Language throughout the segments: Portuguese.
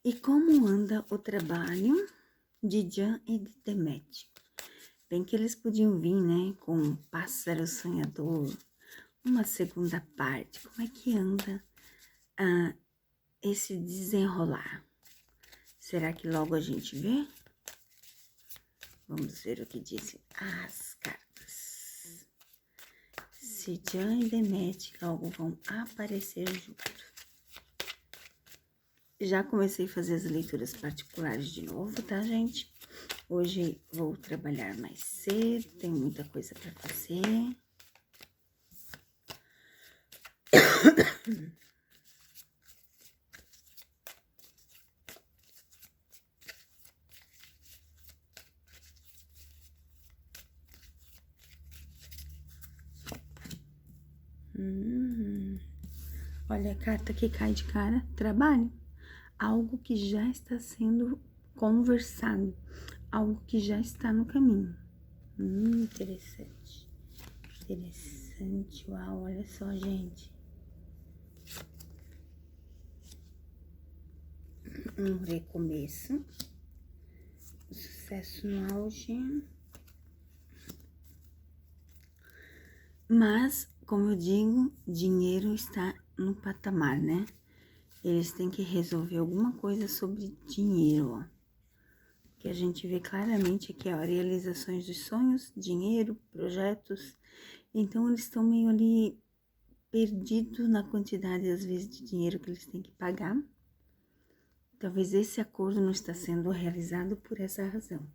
E como anda o trabalho de Jan e de Demet? Bem que eles podiam vir, né, com um pássaro sonhador, uma segunda parte. Como é que anda esse desenrolar? Será que logo a gente vê? Vamos ver o que dizem as cartas. Se Jan e Demet logo vão aparecer juntos. Já comecei a fazer as leituras particulares de novo, tá, gente? Hoje vou trabalhar mais cedo, tenho muita coisa para fazer. Olha a carta que cai de cara, trabalho. Algo que já está sendo conversado, algo que já está no caminho. Interessante. Interessante, uau, olha só, gente. Um recomeço. Sucesso no auge. Mas, como eu digo, dinheiro está no patamar, né? Eles têm que resolver alguma coisa sobre dinheiro, ó. Que a gente vê claramente aqui, ó, realizações de sonhos, dinheiro, projetos. Então, eles estão meio ali perdidos na quantidade, às vezes, de dinheiro que eles têm que pagar. Talvez esse acordo não está sendo realizado por essa razão.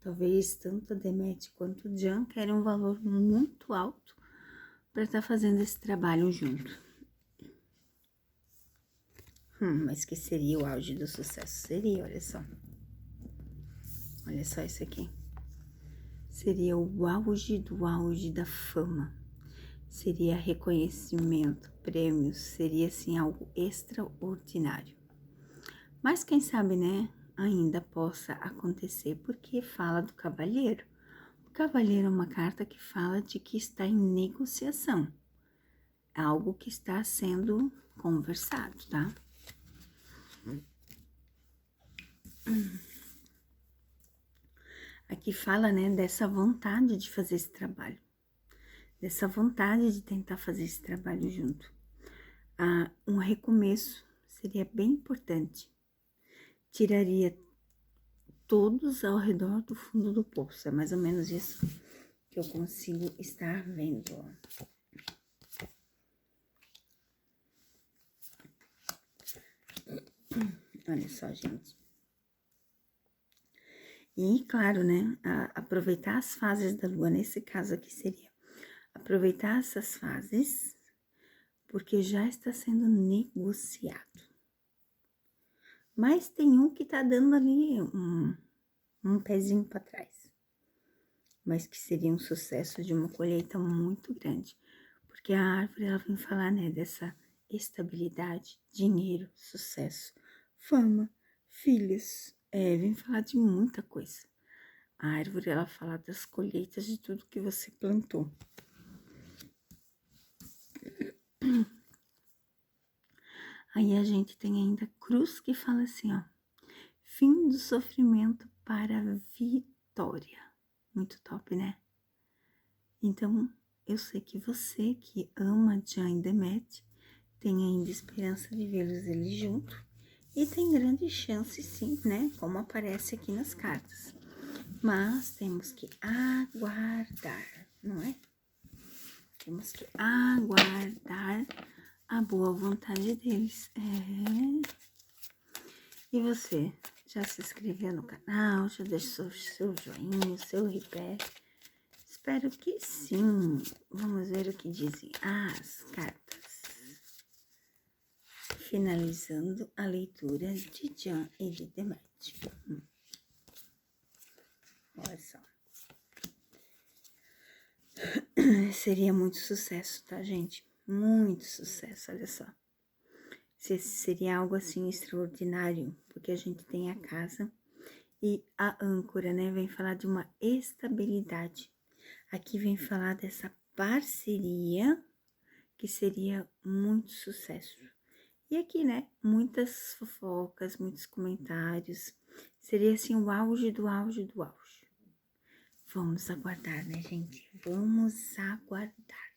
Talvez tanto a Demet quanto o Jan querem um valor muito alto para estar fazendo esse trabalho junto. Mas que seria o auge do sucesso? Seria, olha só. Olha só isso aqui. Seria o auge do auge da fama. Seria reconhecimento, prêmios, seria assim algo extraordinário. Mas quem sabe, né, ainda possa acontecer, porque fala do cavaleiro. O cavaleiro é uma carta que fala de que está em negociação. É algo que está sendo conversado, tá? Aqui fala, né, dessa vontade de fazer esse trabalho. Dessa vontade de tentar fazer esse trabalho junto. Um recomeço seria bem importante. Tiraria todos ao redor do fundo do poço. É mais ou menos isso que eu consigo estar vendo, ó. Olha só, gente. E, claro, né, aproveitar as fases da lua, nesse caso aqui seria aproveitar essas fases, porque já está sendo negociado. Mas tem um que tá dando ali um pezinho para trás. Mas que seria um sucesso de uma colheita muito grande. Porque a árvore, ela vem falar, né, dessa estabilidade, dinheiro, sucesso, fama, filhos, vem falar de muita coisa. A árvore, ela fala das colheitas de tudo que você plantou. Aí a gente tem ainda cruz que fala assim, ó, fim do sofrimento para a vitória. Muito top, né? Então, eu sei que você que ama Jan e Demet tem ainda esperança de vê-los eles juntos e tem grande chance, sim, né? Como aparece aqui nas cartas. Mas temos que aguardar, não é? Temos que aguardar a boa vontade deles. E você, já se inscreveu no canal? Já deixou seu joinha, seu repé? Espero que sim. Vamos ver o que dizem as cartas. Finalizando a leitura de Jan e de Demet. Olha só. Seria muito sucesso, tá, gente? Muito sucesso, olha só. Seria algo assim extraordinário, porque a gente tem a casa e a âncora, né? Vem falar de uma estabilidade. Aqui vem falar dessa parceria que seria muito sucesso. E aqui, né, muitas fofocas, muitos comentários. Seria assim o auge do auge do auge. Vamos aguardar, né, gente? Vamos aguardar.